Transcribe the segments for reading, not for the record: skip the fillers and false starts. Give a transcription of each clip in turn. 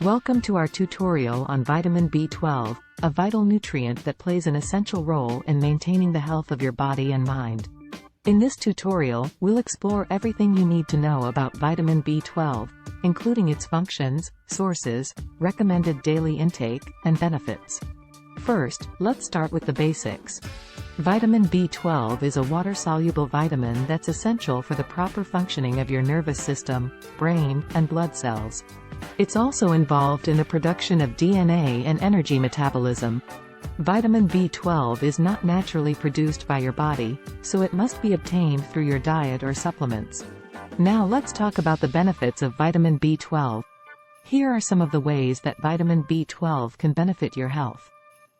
Welcome to our tutorial on vitamin B12, a vital nutrient that plays an essential role in maintaining the health of your body and mind. In this tutorial, we'll explore everything you need to know about vitamin B12, including its functions, sources, recommended daily intake, and benefits. First, let's start with the basics. Vitamin B12 is a water-soluble vitamin that's essential for the proper functioning of your nervous system, brain, and blood cells. It's also involved in the production of DNA and energy metabolism. Vitamin B12 is not naturally produced by your body, so it must be obtained through your diet or supplements. Now let's talk about the benefits of vitamin B12. Here are some of the ways that vitamin B12 can benefit your health.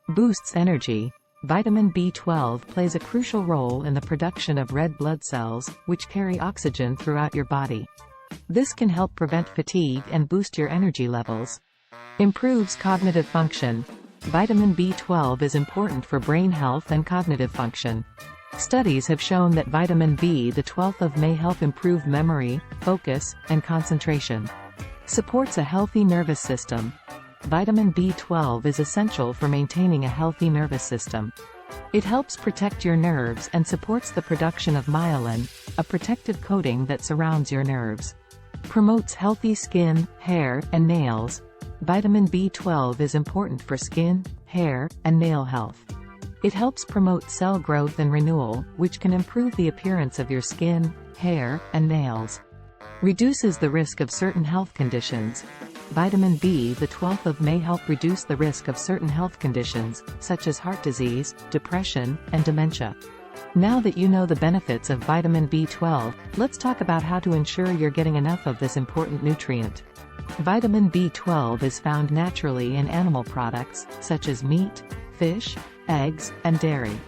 Boosts energy. Vitamin B12 plays a crucial role in the production of red blood cells, which carry oxygen throughout your body. This can help prevent fatigue and boost your energy levels. Improves cognitive function. Vitamin B12 is important for brain health and cognitive function. Studies have shown that vitamin B12 may help improve memory, focus, and concentration. Supports a healthy nervous system. Vitamin B12 is essential for maintaining a healthy nervous system. It helps protect your nerves and supports the production of myelin, a protective coating that surrounds your nerves. Promotes healthy skin, hair, and nails. Vitamin B12 is important for skin, hair, and nail health. It helps promote cell growth and renewal, which can improve the appearance of your skin, hair, and nails. Reduces the risk of certain health conditions. Vitamin B12 may help reduce the risk of certain health conditions, such as heart disease, depression, and dementia. Now that you know the benefits of vitamin B12, let's talk about how to ensure you're getting enough of this important nutrient. Vitamin B12 is found naturally in animal products, such as meat, fish, eggs, and dairy.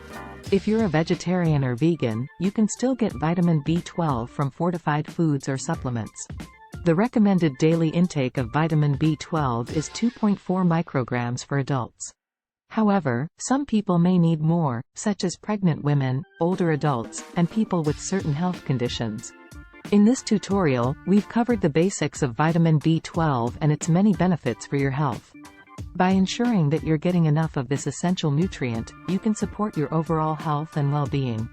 If you're a vegetarian or vegan, you can still get vitamin B12 from fortified foods or supplements. The recommended daily intake of vitamin B12 is 2.4 micrograms for adults. However, some people may need more, such as pregnant women, older adults, and people with certain health conditions. In this tutorial, we've covered the basics of vitamin B12 and its many benefits for your health. By ensuring that you're getting enough of this essential nutrient, you can support your overall health and well-being.